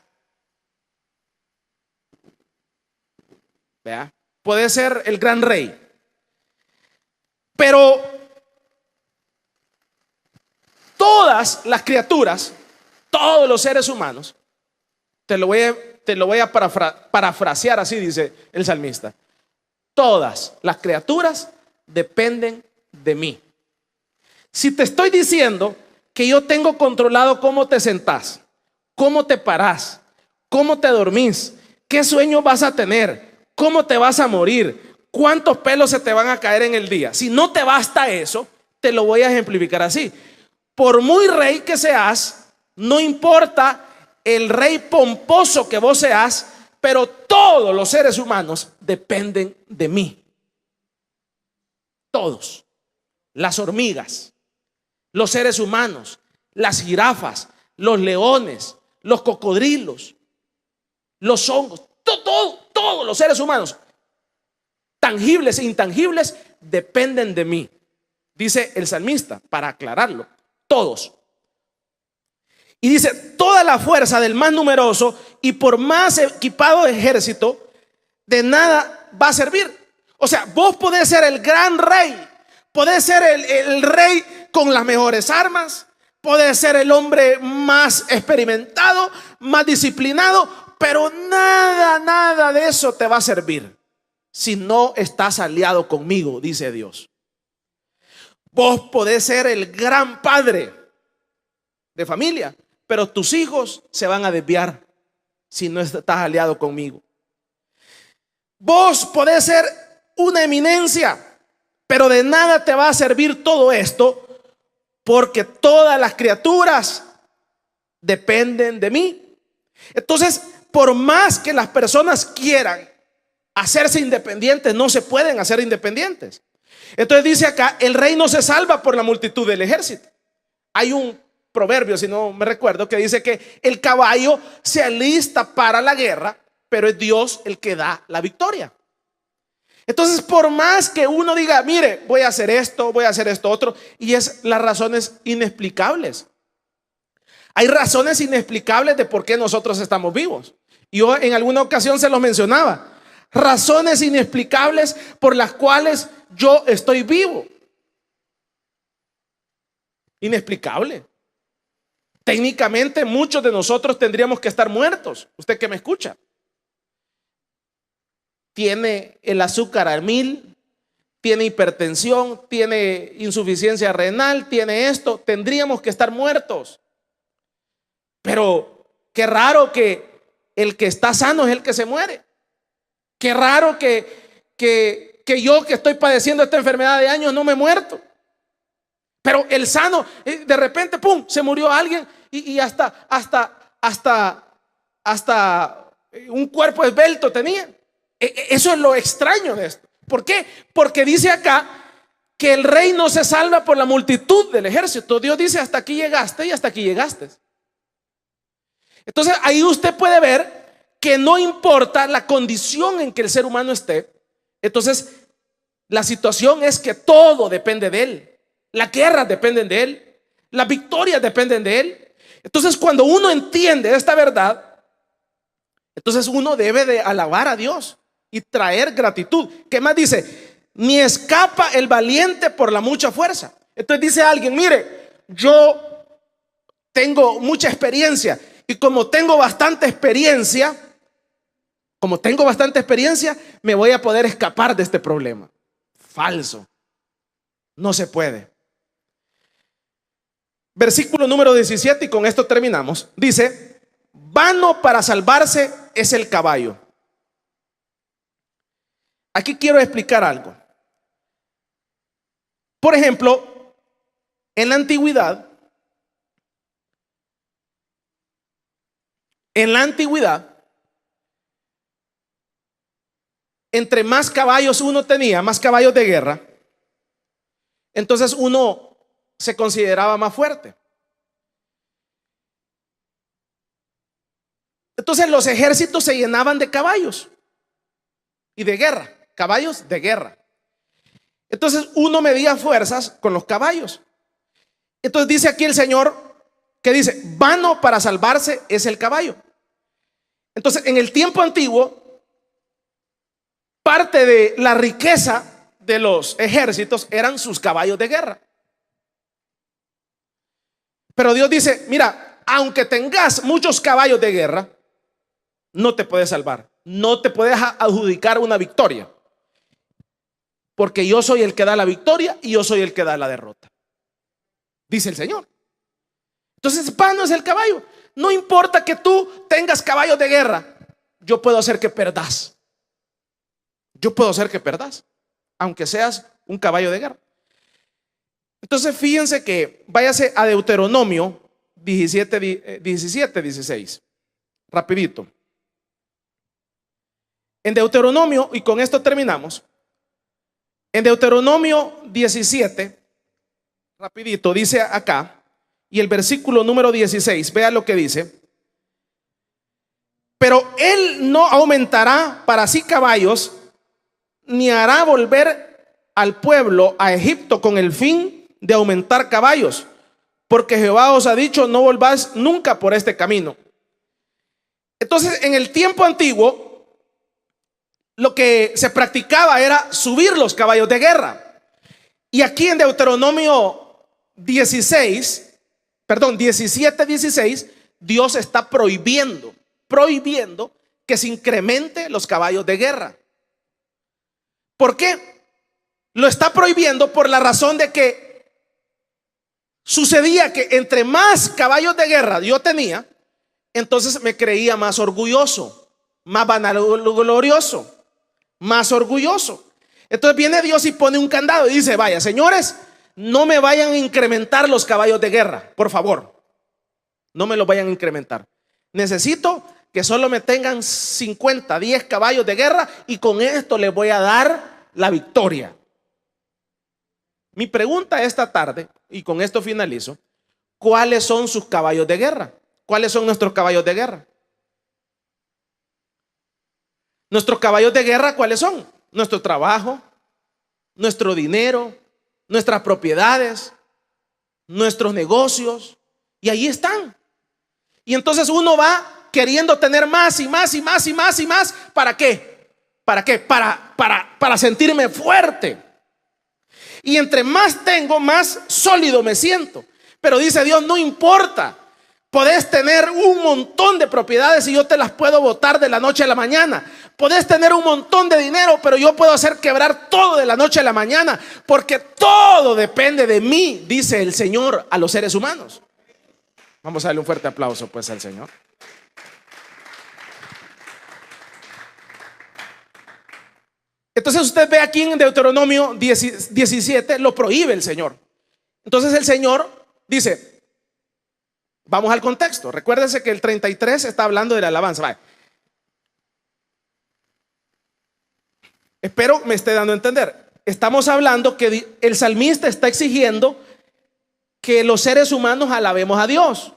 ¿Vea? Puede ser el gran rey, pero todas las criaturas, todos los seres humanos, te lo voy a parafrasear así, dice el salmista: todas las criaturas dependen de mí. Si te estoy diciendo que yo tengo controlado cómo te sentás, cómo te parás, cómo te dormís, qué sueño vas a tener, cómo te vas a morir, cuántos pelos se te van a caer en el día. Si no te basta eso, te lo voy a ejemplificar así. Por muy rey que seas, no importa el rey pomposo que vos seas, pero todos los seres humanos dependen de mí. Todos. Las hormigas, los seres humanos, las jirafas, los leones, los cocodrilos, los hongos, todos los seres humanos, tangibles e intangibles, dependen de mí. Dice el salmista, para aclararlo, todos. Y dice, toda la fuerza del más numeroso y por más equipado ejército, de nada va a servir. O sea, vos podés ser el gran rey, podés ser el rey con las mejores armas, podés ser el hombre más experimentado, más disciplinado, pero nada de eso te va a servir si no estás aliado conmigo, dice Dios. Vos podés ser el gran padre de familia, pero tus hijos se van a desviar si no estás aliado conmigo. Vos podés ser una eminencia, pero de nada te va a servir todo esto, porque todas las criaturas dependen de mí. Entonces, por más que las personas quieran hacerse independientes, no se pueden hacer independientes. Entonces dice acá, el rey no se salva por la multitud del ejército. Hay un proverbio, si no me recuerdo, que dice que el caballo se alista para la guerra, pero es Dios el que da la victoria. Entonces, por más que uno diga, mire, voy a hacer esto otro, y es las razones inexplicables. Hay razones inexplicables de por qué nosotros estamos vivos. Yo en alguna ocasión se los mencionaba. Razones inexplicables por las cuales yo estoy vivo. Inexplicable. Técnicamente muchos de nosotros tendríamos que estar muertos. Usted que me escucha. Tiene el azúcar a 1000, tiene hipertensión, tiene insuficiencia renal, tiene esto. Tendríamos que estar muertos. Pero qué raro que el que está sano es el que se muere. Qué raro que yo que estoy padeciendo esta enfermedad de años no me he muerto. Pero el sano, de repente, pum, se murió alguien y hasta un cuerpo esbelto tenía. Eso es lo extraño de esto. ¿Por qué? Porque dice acá que el rey no se salva por la multitud del ejército. Dios dice, hasta aquí llegaste y hasta aquí llegaste. Entonces ahí usted puede ver que no importa la condición en que el ser humano esté. Entonces la situación es que todo depende de él. Las guerras dependen de él, las victorias dependen de él. Entonces cuando uno entiende esta verdad, entonces uno debe de alabar a Dios y traer gratitud. ¿Qué más dice? Ni escapa el valiente por la mucha fuerza. Entonces dice alguien, mire, yo tengo mucha experiencia, y como tengo bastante experiencia, Como tengo bastante experiencia, me voy a poder escapar de este problema. Falso. No se puede. Versículo número 17, y con esto terminamos. Dice: vano para salvarse es el caballo. Aquí quiero explicar algo. Por ejemplo, en la antigüedad, entre más caballos uno tenía, más caballos de guerra, entonces uno se consideraba más fuerte. Entonces los ejércitos se llenaban de caballos y de guerra, caballos de guerra. Entonces uno medía fuerzas con los caballos. Entonces dice aquí el Señor que dice: vano para salvarse es el caballo. Entonces en el tiempo antiguo, parte de la riqueza de los ejércitos eran sus caballos de guerra. Pero Dios dice: mira, aunque tengas muchos caballos de guerra, no te puedes salvar, no te puedes adjudicar una victoria, porque yo soy el que da la victoria y yo soy el que da la derrota, dice el Señor. Entonces, vano es el caballo. No importa que tú tengas caballos de guerra, yo puedo hacer que perdas. Yo puedo hacer que perdas, aunque seas un caballo de guerra. Entonces, fíjense que váyase a Deuteronomio 17, 16. Rapidito. En Deuteronomio, y con esto terminamos. En Deuteronomio 17, rapidito, dice acá, y el versículo número 16, vea lo que dice: pero él no aumentará para sí caballos, ni hará volver al pueblo a Egipto con el fin de aumentar caballos, porque Jehová os ha dicho: no volváis nunca por este camino. Entonces, en el tiempo antiguo, lo que se practicaba era subir los caballos de guerra. Y aquí en Deuteronomio 17, 16, Dios está prohibiendo que se incremente los caballos de guerra. ¿Por qué? Lo está prohibiendo por la razón de que sucedía que entre más caballos de guerra yo tenía, entonces me creía más orgulloso, más vanaglorioso, más orgulloso. Entonces viene Dios y pone un candado y dice: vaya, señores, no me vayan a incrementar los caballos de guerra, por favor. No me los vayan a incrementar. Necesito que solo me tengan 10 caballos de guerra, y con esto les voy a dar la victoria. Mi pregunta esta tarde, y con esto finalizo: ¿cuáles son sus caballos de guerra? ¿Cuáles son nuestros caballos de guerra? Nuestros caballos de guerra, ¿cuáles son? Nuestro trabajo, nuestro dinero, nuestras propiedades, nuestros negocios, y ahí están. Y entonces uno va queriendo tener más y más y más y más y más. ¿Para qué? ¿Para qué? Para sentirme fuerte. Y entre más tengo, más sólido me siento. Pero dice Dios: no importa. Podés tener un montón de propiedades y yo te las puedo botar de la noche a la mañana. Podés tener un montón de dinero, pero yo puedo hacer quebrar todo de la noche a la mañana, porque todo depende de mí, dice el Señor a los seres humanos. Vamos a darle un fuerte aplauso pues al Señor. Entonces usted ve aquí en Deuteronomio 17, lo prohíbe el Señor. Entonces el Señor dice, vamos al contexto. Recuérdense que el 33 está hablando de la alabanza. Vale. Espero me esté dando a entender. Estamos hablando que el salmista está exigiendo que los seres humanos alabemos a Dios.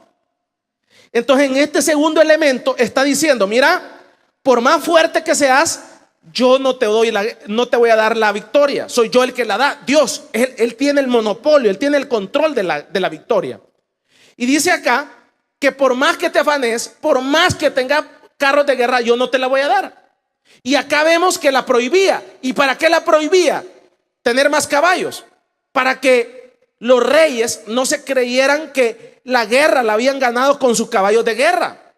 Entonces en este segundo elemento está diciendo, mira, por más fuerte que seas, yo no te voy a dar la victoria. Soy yo el que la da. Dios, Él tiene el monopolio, Él tiene el control de la victoria. Y dice acá que por más que te afanes, por más que tenga carros de guerra, yo no te la voy a dar. Y acá vemos que la prohibía. ¿Y para qué la prohibía? Tener más caballos. Para que los reyes no se creyeran que la guerra la habían ganado con sus caballos de guerra.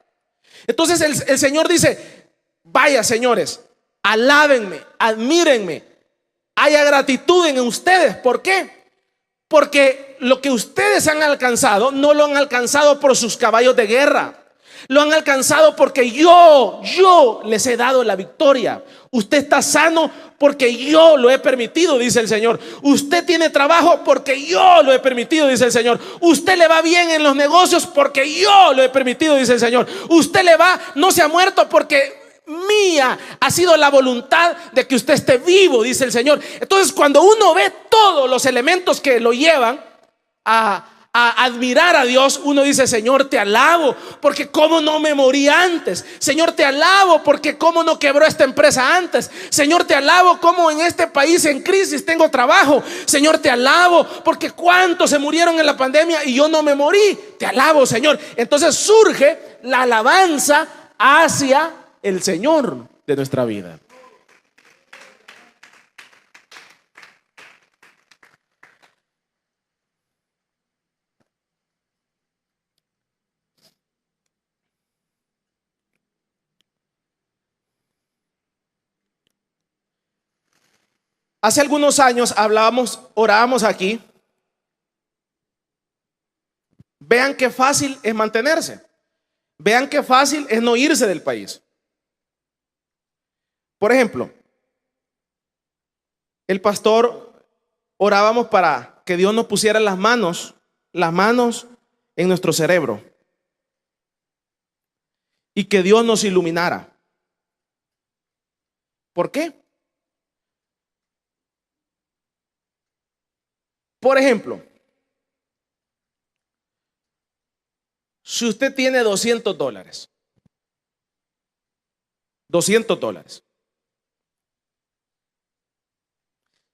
Entonces el Señor dice, Vaya, señores, alábenme, admírenme, haya gratitud en ustedes. ¿Por qué? Porque lo que ustedes han alcanzado no lo han alcanzado por sus caballos de guerra. Lo han alcanzado porque yo les he dado la victoria. Usted está sano porque yo lo he permitido, dice el Señor. Usted tiene trabajo porque yo lo he permitido, dice el Señor. Usted le va bien en los negocios porque yo lo he permitido, dice el Señor. Usted le va, no se ha muerto porque mía ha sido la voluntad de que usted esté vivo, dice el Señor. Entonces, cuando uno ve todos los elementos que lo llevan a admirar a Dios, uno dice: Señor, te alabo porque cómo no me morí antes. Señor, te alabo porque cómo no quebró esta empresa antes. Señor, te alabo como en este país en crisis tengo trabajo. Señor, te alabo porque cuántos se murieron en la pandemia y yo no me morí. Te alabo, Señor. Entonces surge la alabanza hacia el Señor de nuestra vida. Hace algunos años orábamos aquí. Vean qué fácil es mantenerse. Vean qué fácil es no irse del país. Por ejemplo, el pastor orábamos para que Dios nos pusiera las manos en nuestro cerebro y que Dios nos iluminara. ¿Por qué? Por ejemplo, si usted tiene $200,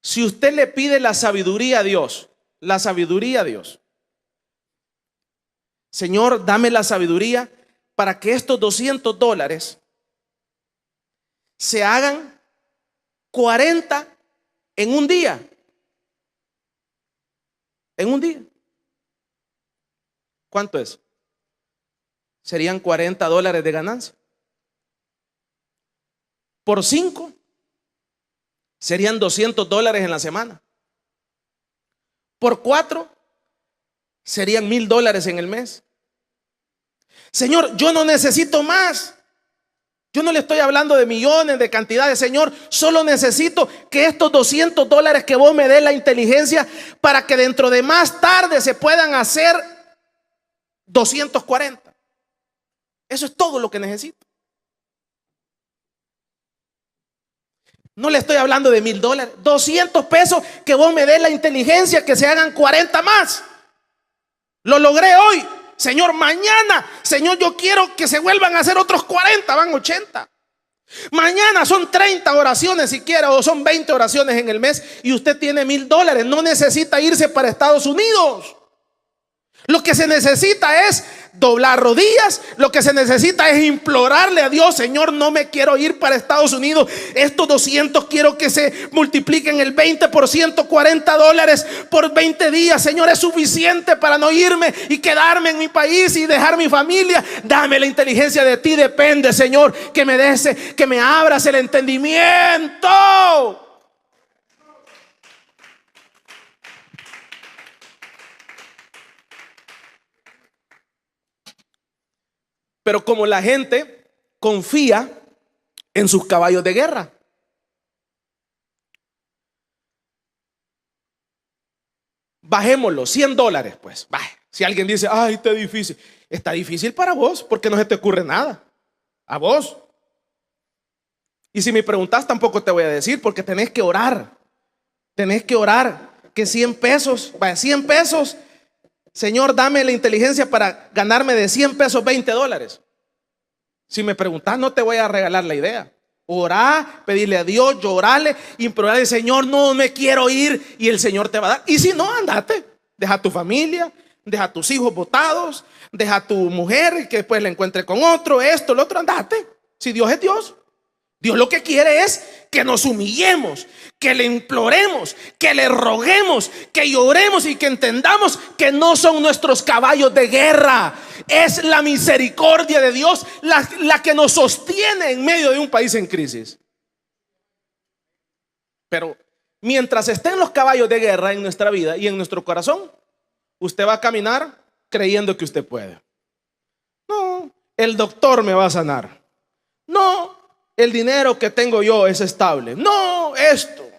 si usted le pide la sabiduría a Dios, Señor, dame la sabiduría para que estos $200 se hagan 40 en un día. En un día. ¿Cuánto es? Serían $40 de ganancia. Por 5 serían $200 en la semana. Por 4 serían $1,000 en el mes. Señor, yo no necesito más. Yo no le estoy hablando de millones, de cantidades, Señor. Solo necesito que estos $200 que vos me des la inteligencia para que dentro de más tarde se puedan hacer 240. Eso es todo lo que necesito. No le estoy hablando de $1,000. 200 pesos que vos me des la inteligencia que se hagan 40 más. Lo logré hoy. Señor, mañana, Señor, yo quiero que se vuelvan a hacer otros 40, van 80. Mañana son 30 oraciones siquiera, o son 20 oraciones en el mes, y usted tiene $1,000. No necesita irse para Estados Unidos. Lo que se necesita es doblar rodillas. Lo que se necesita es implorarle a Dios: Señor, no me quiero ir para Estados Unidos. Estos 200 quiero que se multipliquen el 20%, $40 por 20 días. Señor, es suficiente para no irme y quedarme en mi país y dejar mi familia. Dame la inteligencia, de ti depende, Señor, que me des, que me abras el entendimiento. Pero como la gente confía en sus caballos de guerra, bajémoslo, $100 pues. Si alguien dice: ay, está difícil para vos, porque no se te ocurre nada. A vos. Y si me preguntas, tampoco te voy a decir, porque tenés que orar. Que 100 pesos, 100 pesos. Señor, dame la inteligencia para ganarme de 100 pesos $20. Si me preguntas, no te voy a regalar la idea. Orá, pedirle a Dios, llorarle, implorarle: Señor, no me quiero ir, y el Señor te va a dar. Y si no, andate, deja a tu familia, deja a tus hijos botados, deja a tu mujer que después la encuentre con otro, esto, lo otro, andate. Si Dios es Dios. Dios lo que quiere es que nos humillemos, que le imploremos, que le roguemos, que lloremos y que entendamos que no son nuestros caballos de guerra. Es la misericordia de Dios la que nos sostiene en medio de un país en crisis. Pero mientras estén los caballos de guerra en nuestra vida y en nuestro corazón, usted va a caminar creyendo que usted puede. No, el doctor me va a sanar. No, el dinero que tengo yo es estable. No, esto,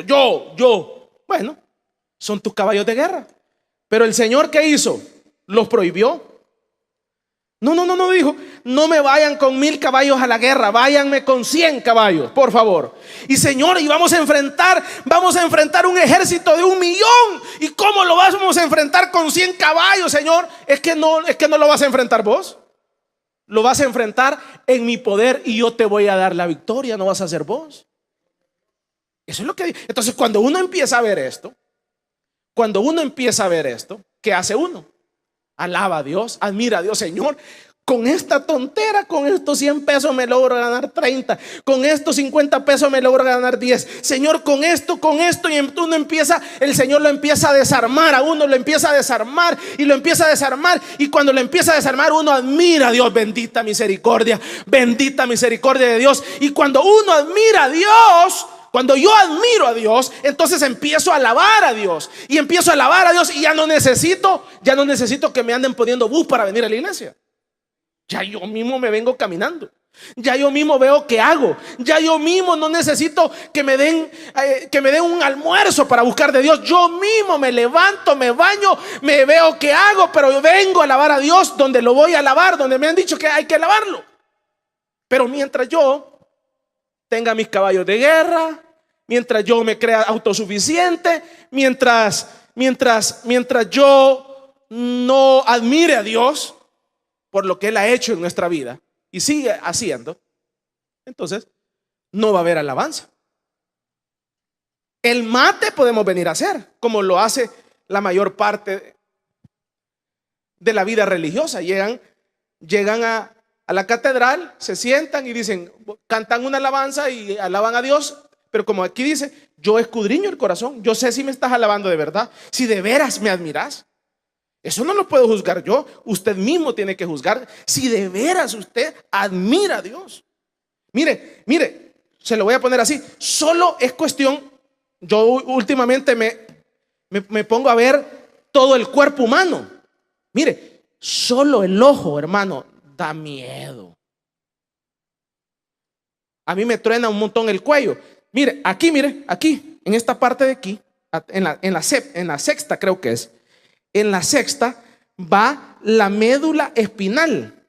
yo. Bueno, son tus caballos de guerra. Pero el Señor, ¿qué hizo? ¿Los prohibió? No, dijo, no me vayan con 1000 caballos a la guerra, váyanme con 100 caballos, por favor. Y Señor, y vamos a enfrentar un ejército de 1.000.000. ¿Y cómo lo vamos a enfrentar con 100 caballos, Señor? Es que no lo vas a enfrentar vos. Lo vas a enfrentar en mi poder y yo te voy a dar la victoria, no vas a ser vos. Eso es lo que. Entonces, cuando uno empieza a ver esto, ¿qué hace uno? Alaba a Dios, admira a Dios. Señor, con esta tontera, con estos 100 pesos me logro ganar 30, con estos 50 pesos me logro ganar 10. Señor, con esto, y uno empieza, el Señor lo empieza a desarmar, a uno lo empieza a desarmar y lo empieza a desarmar. Y cuando lo empieza a desarmar, uno admira a Dios. Bendita misericordia de Dios. Y cuando uno admira a Dios, cuando yo admiro a Dios, entonces empiezo a alabar a Dios. Y empiezo a alabar a Dios y ya no necesito que me anden poniendo bus para venir a la iglesia. Ya yo mismo me vengo caminando. Ya yo mismo veo qué hago. Ya yo mismo no necesito que me den un almuerzo para buscar de Dios. Yo mismo me levanto, me baño, me veo qué hago, pero yo vengo a alabar a Dios donde lo voy a alabar, donde me han dicho que hay que alabarlo. Pero mientras yo tenga mis caballos de guerra, mientras yo me crea autosuficiente, mientras yo no admire a Dios por lo que Él ha hecho en nuestra vida y sigue haciendo, entonces no va a haber alabanza. El mate podemos venir a hacer, como lo hace la mayor parte de la vida religiosa. Llegan a la catedral, se sientan y dicen, cantan una alabanza y alaban a Dios. Pero como aquí dice, yo escudriño el corazón. Yo sé si me estás alabando de verdad, si de veras me admiras. Eso no lo puedo juzgar yo. Usted mismo tiene que juzgar si de veras usted admira a Dios. Mire, se lo voy a poner así. Solo es cuestión. Yo últimamente me pongo a ver todo el cuerpo humano. Mire, solo el ojo, hermano, da miedo. A mí me truena un montón el cuello. Mire, aquí, en esta parte de aquí, en la sexta creo que es. En la sexta va la médula espinal.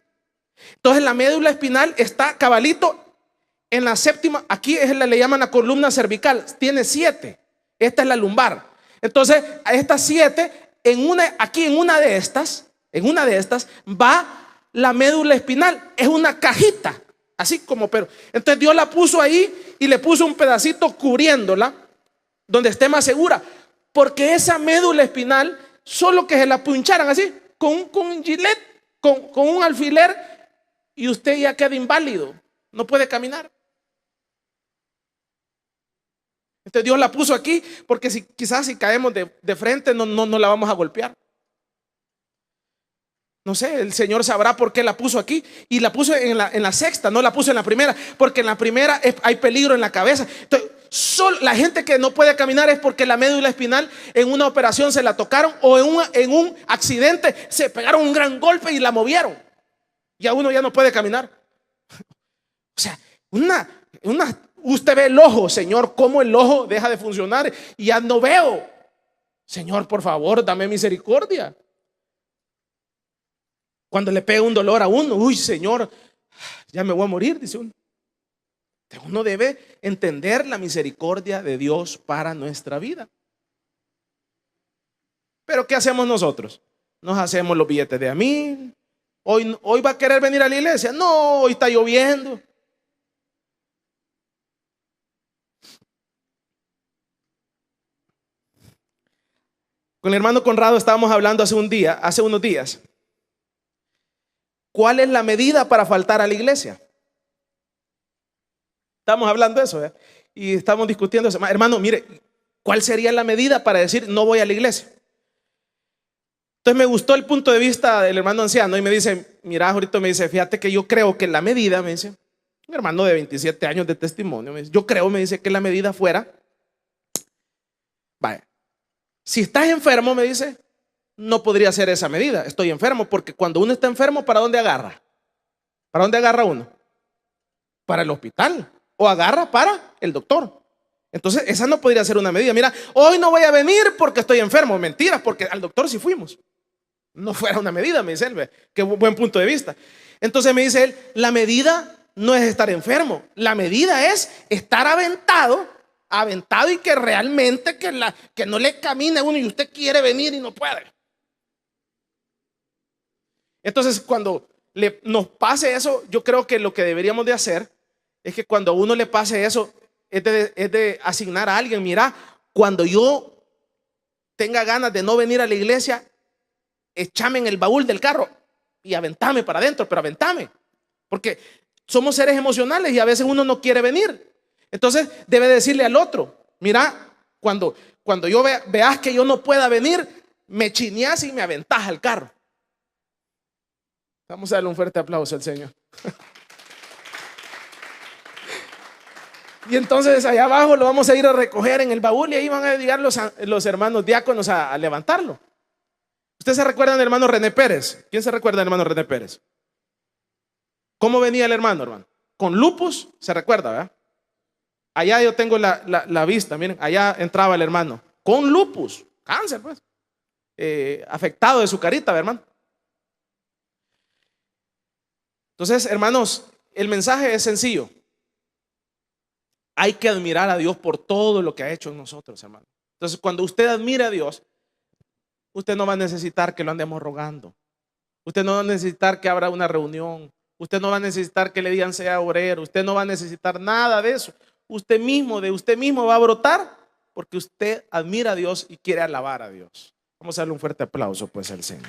Entonces la médula espinal está cabalito en la séptima. Aquí le llaman la columna cervical. Tiene 7. Esta es la lumbar. Entonces a estas 7, aquí en una de estas va la médula espinal. Es una cajita. Así como, pero entonces Dios la puso ahí y le puso un pedacito cubriéndola donde esté más segura, porque esa médula espinal, solo que se la puncharan así con un gilet, con un alfiler, y usted ya queda inválido, no puede caminar. Entonces Dios la puso aquí porque quizás si caemos de frente no la vamos a golpear. No sé, el Señor sabrá por qué la puso aquí. Y la puso en la sexta, no la puso en la primera, porque en la primera hay peligro en la cabeza. Entonces, solo la gente que no puede caminar es porque la médula espinal en una operación se la tocaron, o en un accidente se pegaron un gran golpe y la movieron. Ya uno ya no puede caminar. O sea, usted ve el ojo, Señor, cómo el ojo deja de funcionar y ya no veo. Señor, por favor, dame misericordia. Cuando le pega un dolor a uno, uy, Señor, ya me voy a morir, dice uno. Uno debe entender la misericordia de Dios para nuestra vida. Pero ¿qué hacemos nosotros? Nos hacemos los billetes de a mí. Hoy va a querer venir a la iglesia. No, hoy está lloviendo. Con el hermano Conrado estábamos hablando hace unos días. ¿Cuál es la medida para faltar a la iglesia? Estamos hablando de eso, ¿eh? Y estamos discutiendo eso. Hermano, mire, ¿cuál sería la medida para decir no voy a la iglesia? Entonces me gustó el punto de vista del hermano anciano y me dice, mira, ahorita me dice, fíjate que yo creo que la medida, me dice, mi hermano de 27 años de testimonio, me dice, yo creo, me dice, que la medida fuera, vaya, si estás enfermo, me dice, no podría ser esa medida, estoy enfermo, porque cuando uno está enfermo, ¿para dónde agarra? ¿Para dónde agarra uno? Para el hospital, o agarra para el doctor. Entonces esa no podría ser una medida. Mira, hoy no voy a venir porque estoy enfermo. Mentiras, porque al doctor sí fuimos. No fuera una medida, me dice él. Qué buen punto de vista. Entonces me dice él, la medida no es estar enfermo, la medida es estar aventado y que realmente que no le camine a uno y usted quiere venir y no puede. Entonces cuando nos pase eso, yo creo que lo que deberíamos de hacer es que cuando a uno le pase eso, es de asignar a alguien, mira, cuando yo tenga ganas de no venir a la iglesia, échame en el baúl del carro y aventame para adentro, pero aventame, porque somos seres emocionales y a veces uno no quiere venir. Entonces debe decirle al otro, mira, cuando yo veas que yo no pueda venir, me chineas y me aventás al carro. Vamos a darle un fuerte aplauso al Señor. Y entonces allá abajo lo vamos a ir a recoger en el baúl y ahí van a llegar los hermanos diáconos a levantarlo. ¿Usted se recuerda del hermano René Pérez? ¿Quién se recuerda del hermano René Pérez? ¿Cómo venía el hermano? Con lupus, se recuerda, ¿verdad? Allá yo tengo la vista, miren, allá entraba el hermano. Con lupus, cáncer pues, afectado de su carita, ¿verdad, hermano? Entonces, hermanos, el mensaje es sencillo. Hay que admirar a Dios por todo lo que ha hecho en nosotros, hermano. Entonces, cuando usted admira a Dios, usted no va a necesitar que lo andemos rogando. Usted no va a necesitar que abra una reunión. Usted no va a necesitar que le digan sea obrero. Usted no va a necesitar nada de eso. Usted mismo, de usted mismo va a brotar porque usted admira a Dios y quiere alabar a Dios. Vamos a darle un fuerte aplauso pues al Señor.